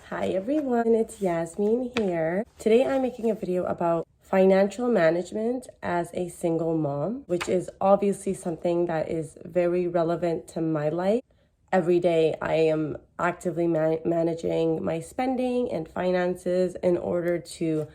Hi everyone, it's Yasmin here. Today I'm making a video about financial management as a single mom, which is obviously something that is very relevant to my life. Every day I am actively managing my spending and finances in order to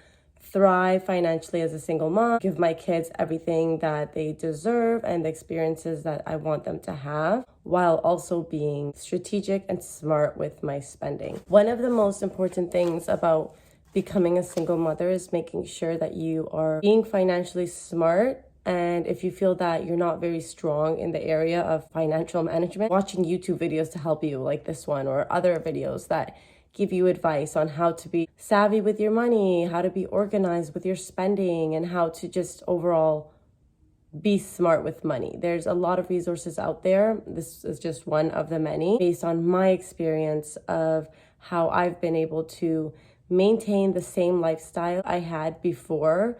thrive financially as a single mom, give my kids everything that they deserve and the experiences that I want them to have, while also being strategic and smart with my spending. One of the most important things about becoming a single mother is making sure that you are being financially smart. And if you feel that you're not very strong in the area of financial management, watching YouTube videos to help you, like this one, or other videos that give you advice on how to be savvy with your money, how to be organized with your spending, and how to just overall be smart with money. There's a lot of resources out there. This is just one of the many based on my experience of how I've been able to maintain the same lifestyle I had before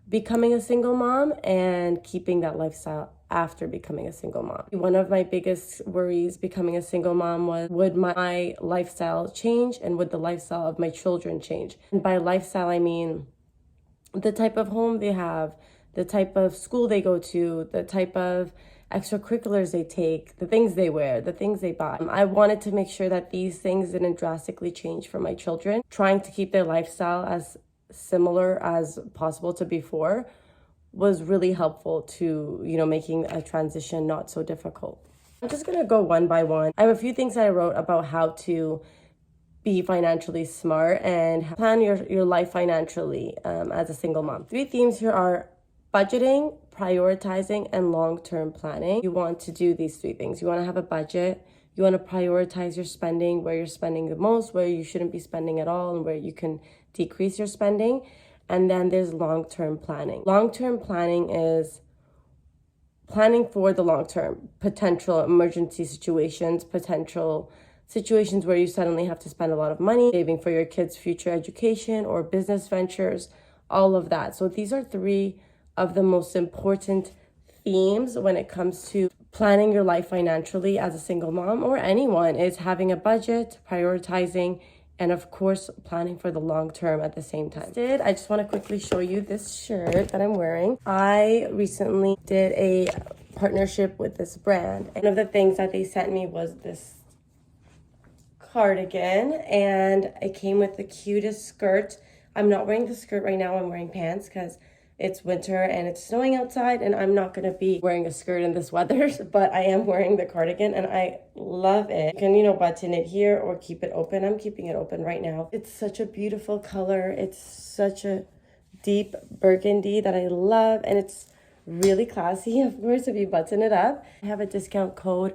becoming a single mom and keeping that lifestyle after becoming a single mom. One of my biggest worries becoming a single mom was, would my lifestyle change and would the lifestyle of my children change? And by lifestyle, I mean the type of home they have, the type of school they go to, the type of extracurriculars they take, the things they wear, the things they buy. I wanted to make sure that these things didn't drastically change for my children, trying to keep their lifestyle as similar as possible to before was really helpful to, making a transition not so difficult. I'm just going to go one by one. I have a few things that I wrote about how to be financially smart and plan your life financially as a single mom. 3 themes here are budgeting, prioritizing, and long-term planning. You want to do these 3 things. You want to have a budget. You want to prioritize your spending, where you're spending the most, where you shouldn't be spending at all, and where you can decrease your spending. And then there's long-term planning. Long-term planning is planning for the long term, potential emergency situations, potential situations where you suddenly have to spend a lot of money, saving for your kids' future education or business ventures, all of that. So these are 3 of the most important themes when it comes to planning your life financially as a single mom or anyone, is having a budget, prioritizing, and of course, planning for the long term at the same time. I just want to quickly show you this shirt that I'm wearing. I recently did a partnership with this brand. One of the things that they sent me was this cardigan, and it came with the cutest skirt. I'm not wearing the skirt right now. I'm wearing pants because it's winter and it's snowing outside, and I'm not going to be wearing a skirt in this weather, but I am wearing the cardigan and I love it. You can, button it here or keep it open. I'm keeping it open right now. It's such a beautiful color. It's such a deep burgundy that I love, and it's really classy, of course, if you button it up. I have a discount code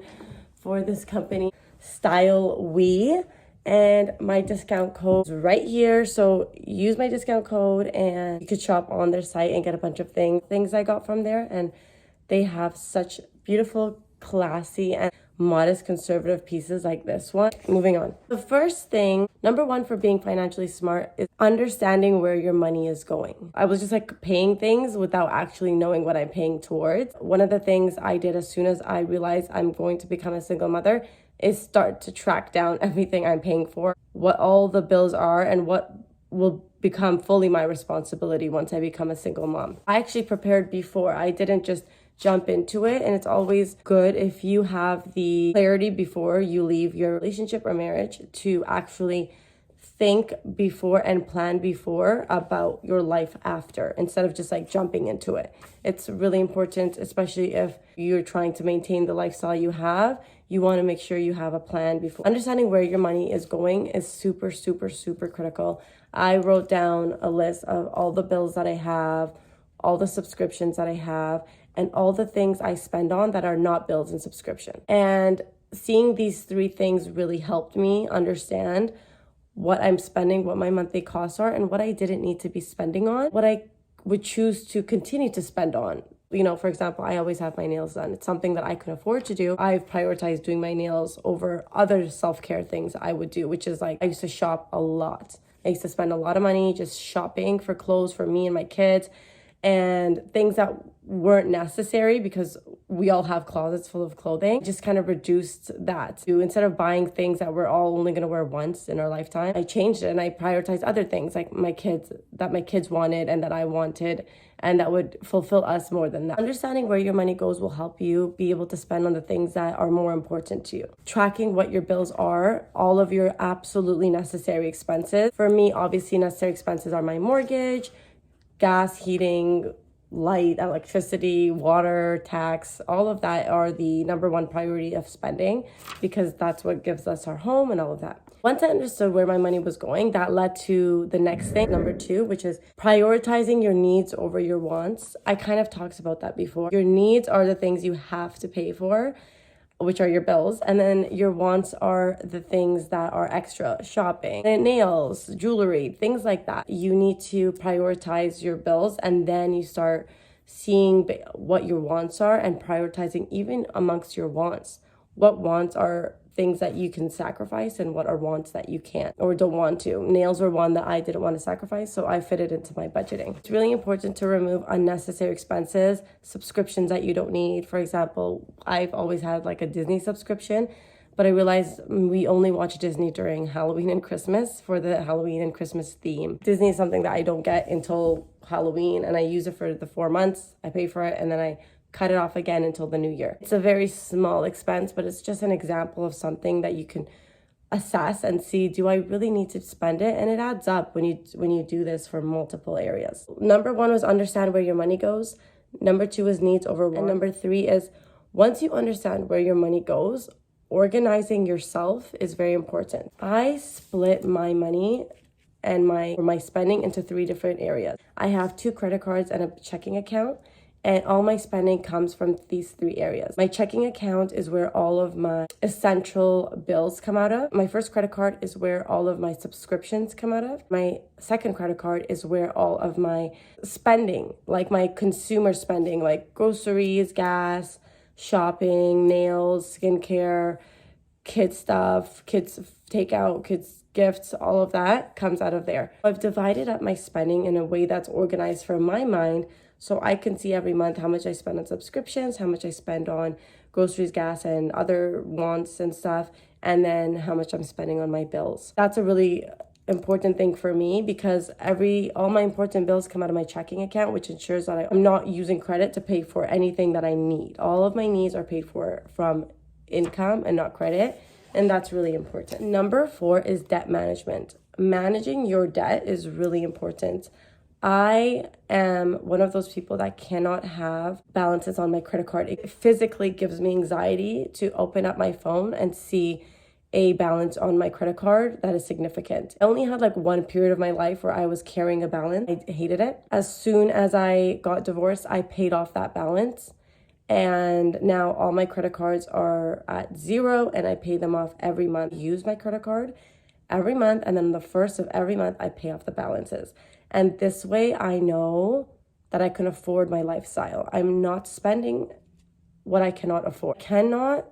for this company, Style We. And my discount code is right here. So use my discount code and you could shop on their site and get a bunch of things I got from there. And they have such beautiful, classy, and modest conservative pieces like this one. Moving on. The first thing, number 1 for being financially smart, is understanding where your money is going. I was just paying things without actually knowing what I'm paying towards. One of the things I did as soon as I realized I'm going to become a single mother is start to track down everything I'm paying for, what all the bills are, and what will become fully my responsibility once I become a single mom. I actually prepared before. I didn't just jump into it, and it's always good if you have the clarity before you leave your relationship or marriage to actually think before and plan before about your life after, instead of just jumping into it. It's really important, especially if you're trying to maintain the lifestyle you have. You want to make sure you have a plan before. Understanding where your money is going is super, super, super critical. I wrote down a list of all the bills that I have, all the subscriptions that I have, and all the things I spend on that are not bills and subscription. And seeing these 3 things really helped me understand what I'm spending, what my monthly costs are, and what I didn't need to be spending on, what I would choose to continue to spend on. For example, I always have my nails done. It's something that I can afford to do. I've prioritized doing my nails over other self-care things I would do, which is I used to shop a lot. I used to spend a lot of money just shopping for clothes for me and my kids. and things that weren't necessary because we all have closets full of clothing. Just kind of reduced that to, instead of buying things that we're all only going to wear once in our lifetime, I changed it and I prioritized other things like my kids wanted and that I wanted, and that would fulfill us more than that. Understanding where your money goes will help you be able to spend on the things that are more important to you. Tracking what your bills are, all of your absolutely necessary expenses. For me, obviously necessary expenses are my mortgage, gas, heating, light, electricity, water, tax. All of that are the number one priority of spending because that's what gives us our home and all of that. Once I understood where my money was going, that led to the next thing, number 2, which is prioritizing your needs over your wants. I kind of talked about that before. Your needs are the things you have to pay for, which are your bills, and then your wants are the things that are extra, shopping, nails, jewelry, things like that. You need to prioritize your bills, and then you start seeing what your wants are and prioritizing even amongst your wants. What wants are things that you can sacrifice and what are wants that you can't or don't want to. Nails were one that I didn't want to sacrifice, so I fit it into my budgeting. It's really important to remove unnecessary expenses, subscriptions that you don't need. For example, I've always had like a Disney subscription, but I realized we only watch Disney during Halloween and Christmas for the Halloween and Christmas theme. Disney is something that I don't get until Halloween, and I use it for the 4 months. I pay for it and then I cut it off again until the new year. It's a very small expense, but it's just an example of something that you can assess and see, do I really need to spend it? And it adds up when you do this for multiple areas. Number 1 was understand where your money goes. Number 2 is needs over wants. And number 3 is once you understand where your money goes, organizing yourself is very important. I split my money and my spending into 3 different areas. I have 2 credit cards and a checking account. And all my spending comes from these 3 areas. My checking account is where all of my essential bills come out of. My first credit card is where all of my subscriptions come out of. My second credit card is where all of my spending, like my consumer spending, like groceries, gas, shopping, nails, skincare, kids stuff, kids takeout, kids gifts, all of that comes out of there. I've divided up my spending in a way that's organized for my mind, so I can see every month how much I spend on subscriptions, how much I spend on groceries, gas, and other wants and stuff, and then how much I'm spending on my bills. That's a really important thing for me because all my important bills come out of my checking account, which ensures that I'm not using credit to pay for anything that I need. All of my needs are paid for from income and not credit, and that's really important. Number 4 is debt management. Managing your debt is really important. I am one of those people that cannot have balances on my credit card. It physically gives me anxiety to open up my phone and see a balance on my credit card that is significant. I only had like 1 period of my life where I was carrying a balance. I hated it. As soon as I got divorced, I paid off that balance. And now all my credit cards are at 0 and I pay them off every month. I use my credit card every month, and then the first of every month I pay off the balances. And this way I know that I can afford my lifestyle. I'm not spending what I cannot afford. Cannot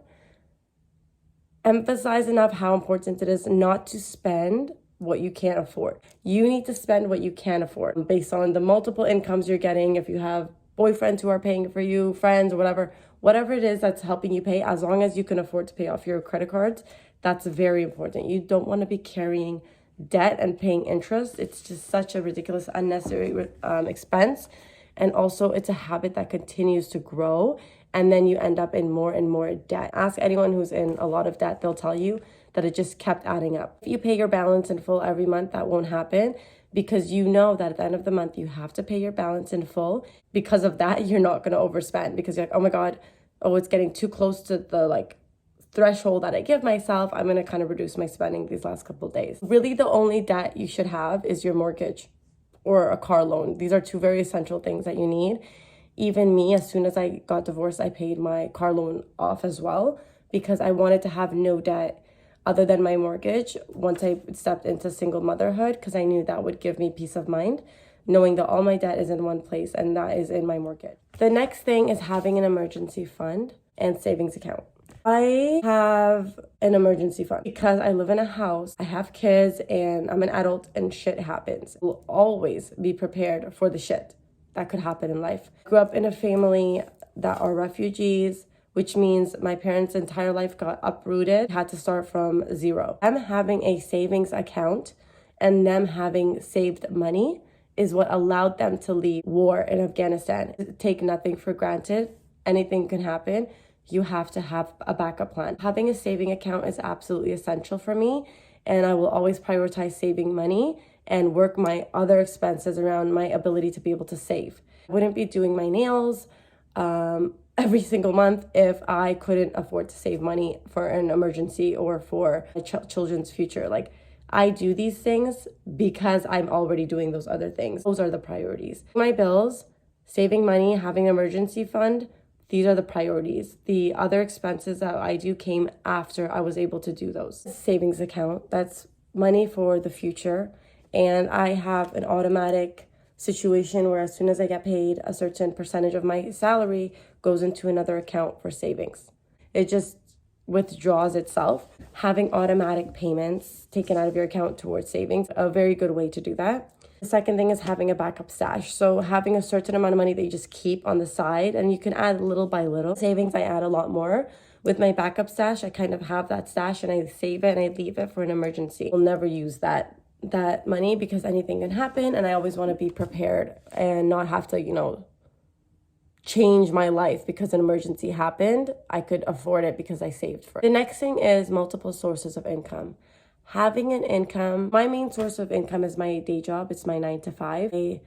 emphasize enough how important it is not to spend what you can't afford. You need to spend what you can afford based on the multiple incomes you're getting. If you have boyfriends who are paying for you, friends, or whatever it is that's helping you pay, as long as you can afford to pay off your credit cards, that's very important. You don't want to be carrying debt and paying interest. It's just such a ridiculous, unnecessary expense. And also it's a habit that continues to grow, and then you end up in more and more debt. Ask anyone who's in a lot of debt, they'll tell you that it just kept adding up. If you pay your balance in full every month, that won't happen, because you know that at the end of the month you have to pay your balance in full. Because of that, you're not going to overspend, because you're like, oh my god, it's getting too close to the threshold that I give myself. I'm going to kind of reduce my spending these last couple of days. Really, the only debt you should have is your mortgage or a car loan. These are 2 very essential things that you need. Even me, as soon as I got divorced, I paid my car loan off as well, because I wanted to have no debt other than my mortgage once I stepped into single motherhood, because I knew that would give me peace of mind, knowing that all my debt is in one place, and that is in my mortgage. The next thing is having an emergency fund and savings account. I have an emergency fund because I live in a house, I have kids, and I'm an adult and shit happens. I will always be prepared for the shit. that could happen in life. I grew up in a family that are refugees, which means my parents' entire life got uprooted, had to start from zero. Them having a savings account and them having saved money is what allowed them to leave war in Afghanistan. Take nothing for granted. Anything can happen. You have to have a backup plan. Having a saving account is absolutely essential for me, and I will always prioritize saving money and work my other expenses around my ability to be able to save. I wouldn't be doing my nails every single month if I couldn't afford to save money for an emergency or for my children's future. Like, I do these things because I'm already doing those other things. Those are the priorities. My bills, saving money, having an emergency fund, these are the priorities. The other expenses that I do came after I was able to do those. Savings account, that's money for the future. And I have an automatic situation where as soon as I get paid, a certain percentage of my salary goes into another account for savings. It just withdraws itself. Having automatic payments taken out of your account towards savings, a very good way to do that. The second thing is having a backup stash. So having a certain amount of money that you just keep on the side, and you can add little by little. Savings, I add a lot more. With my backup stash, I kind of have that stash and I save it and I leave it for an emergency. I'll never use that money because anything can happen, and I always want to be prepared and not have to, change my life because an emergency happened. I could afford it because I saved for it. The next thing is multiple sources of income. Having an income, my main source of income is my day job. It's my 9 to 5. I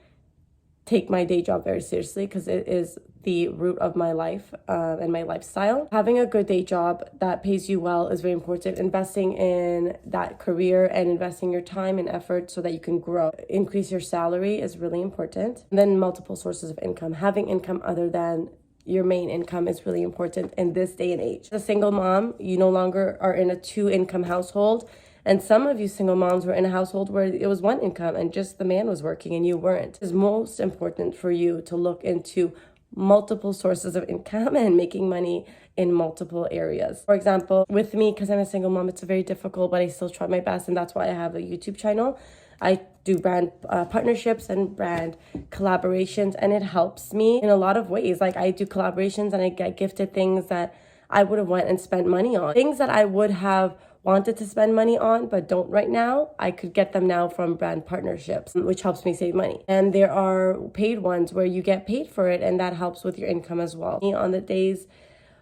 take my day job very seriously because it is the root of my life and my lifestyle. Having a good day job that pays you well is very important. Investing in that career and investing your time and effort so that you can grow. Increase your salary is really important. And then multiple sources of income. Having income other than your main income is really important in this day and age. As a single mom, you no longer are in a 2-income household. And some of you single moms were in a household where it was 1 income and just the man was working and you weren't. It's most important for you to look into multiple sources of income and making money in multiple areas. For example, with me, because I'm a single mom, it's very difficult, but I still try my best, and that's why I have a YouTube channel. I do brand partnerships and brand collaborations, and it helps me in a lot of ways. Like, I do collaborations and I get gifted things that I would have went and spent money on. Things that I would have wanted to spend money on but don't right now, I could get them now from brand partnerships, which helps me save money. And there are paid ones where you get paid for it, and that helps with your income as well. On the days,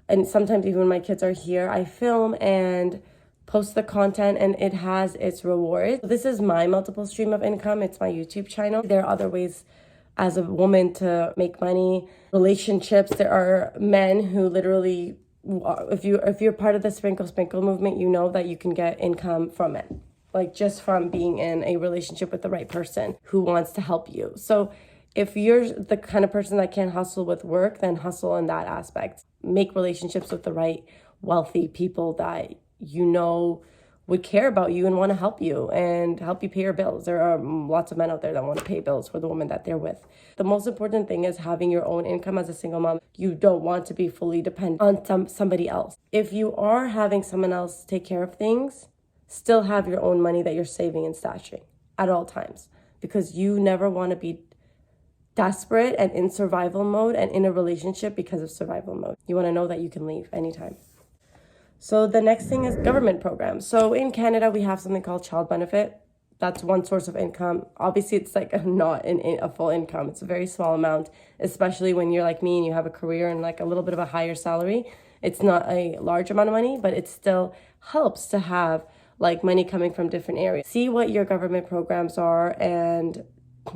and sometimes even when my kids are here, I film and post the content, and it has its rewards. So this is my multiple stream of income. It's my YouTube channel. There are other ways as a woman to make money. Relationships, there are men who literally, if you're part of the sprinkle movement, you know that you can get income from it, like just from being in a relationship with the right person who wants to help you. So if you're the kind of person that can't hustle with work, then hustle in that aspect. Make relationships with the right wealthy people that you know would care about you and want to help you and help you pay your bills. There are lots of men out there that want to pay bills for the woman that they're with. The most important thing is having your own income as a single mom. You don't want to be fully dependent on somebody else. If you are having someone else take care of things, still have your own money that you're saving and stashing at all times, because you never want to be desperate and in survival mode and in a relationship because of survival mode. You want to know that you can leave anytime. So the next thing is government programs. So in Canada, we have something called child benefit. That's one source of income. Obviously, it's like not a full income. It's a very small amount, especially when you're like me and you have a career and like a little bit of a higher salary. It's not a large amount of money, but it still helps to have like money coming from different areas. See what your government programs are and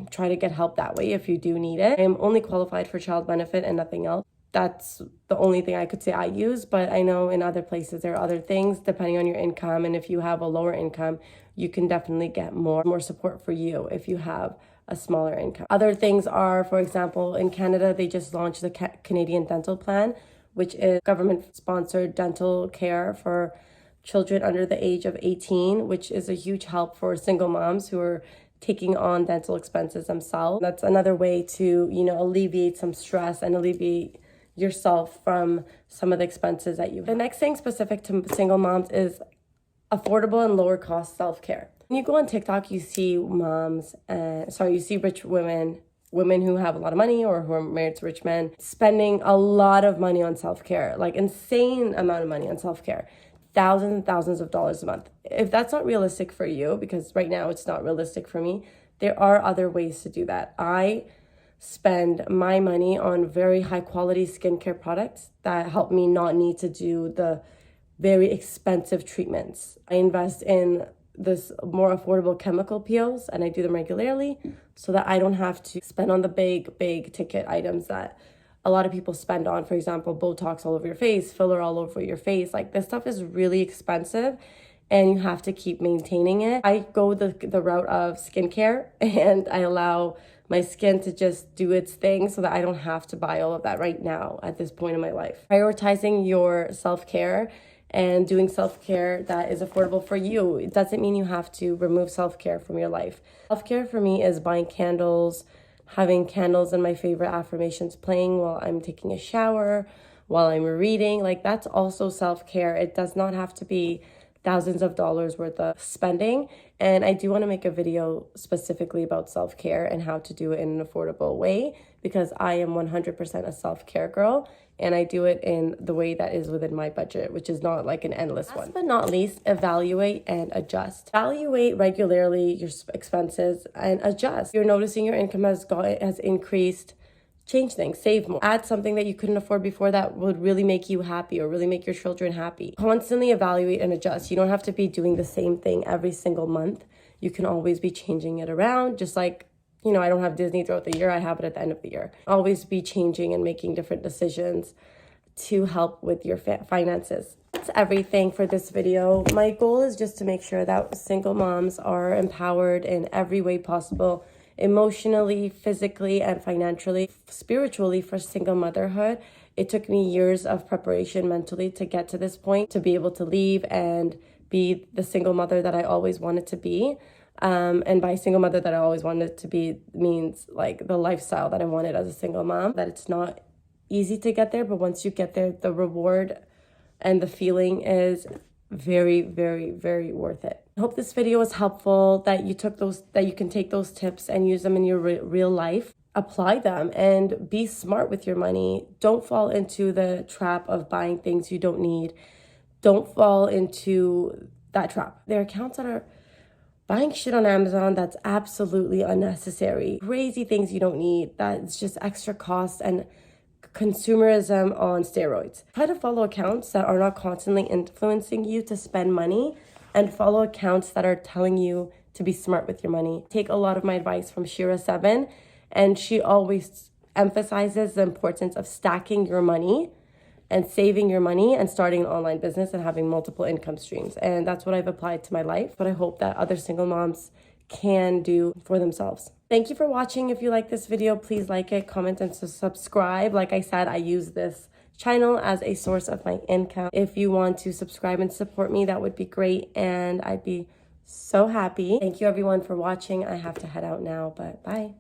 try to get help that way if you do need it. I am only qualified for child benefit and nothing else. That's the only thing I could say I use, but I know in other places there are other things depending on your income, and if you have a lower income, you can definitely get more support for you if you have a smaller income. Other things are, for example, in Canada, they just launched the Canadian Dental Plan, which is government-sponsored dental care for children under the age of 18, which is a huge help for single moms who are taking on dental expenses themselves. That's another way to, alleviate some stress and alleviate yourself from some of the expenses that you have. The next thing specific to single moms is affordable and lower cost self-care. When you go on TikTok, you see rich women women who have a lot of money or who are married to rich men spending a lot of money on self-care, like insane amount of money on self-care, thousands and thousands of dollars a month. If that's not realistic for you, because right now it's not realistic for me, there are other ways to do that. I spend my money on very high quality skincare products that help me not need to do the very expensive treatments. I invest in this more affordable chemical peels, and I do them regularly so that I don't have to spend on the big ticket items that a lot of people spend on. For example, Botox all over your face, filler all over your face. Like, this stuff is really expensive and you have to keep maintaining it. I go the route of skincare, and I allow my skin to just do its thing so that I don't have to buy all of that right now at this point in my life. Prioritizing your self-care and doing self-care that is affordable for you. It doesn't mean you have to remove self-care from your life. Self-care for me is buying candles, having candles and my favorite affirmations playing while I'm taking a shower, while I'm reading. Like, that's also self-care. It does not have to be thousands of dollars worth of spending. And I do want to make a video specifically about self-care and how to do it in an affordable way, because I am 100% a self-care girl, and I do it in the way that is within my budget, which is not like an endless one. Last but not least, evaluate and adjust. Evaluate regularly your expenses and adjust. You're noticing your income has increased. Change things, save more, add something that you couldn't afford before that would really make you happy or really make your children happy. Constantly evaluate and adjust. You don't have to be doing the same thing every single month. You can always be changing it around, just like, you know, I don't have Disney throughout the year. I have it at the end of the year. Always be changing and making different decisions to help with your finances. That's everything for this video. My goal is just to make sure that single moms are empowered in every way possible, emotionally, physically, and financially, spiritually, for single motherhood. It took me years of preparation mentally to get to this point, to be able to leave and be the single mother that I always wanted to be. And by single mother that I always wanted to be means like the lifestyle that I wanted as a single mom. That it's not easy to get there, but once you get there, the reward and the feeling is very, very, very worth it. I hope this video was helpful, that you can take those tips and use them in your real life. Apply them and be smart with your money. Don't fall into the trap of buying things you don't need. Don't fall into that trap. There are accounts that are buying shit on Amazon that's absolutely unnecessary. Crazy things you don't need. That's just extra cost and consumerism on steroids. Try to follow accounts that are not constantly influencing you to spend money, and follow accounts that are telling you to be smart with your money. Take a lot of my advice from Shira7, and she always emphasizes the importance of stacking your money and saving your money and starting an online business and having multiple income streams. And that's what I've applied to my life, but I hope that other single moms can do for themselves. Thank you for watching. If you like this video, please like it, comment, and subscribe. Like I said, I use this channel as a source of my income. If you want to subscribe and support me, that would be great, and I'd be so happy. Thank you everyone for watching. I have to head out now, but bye.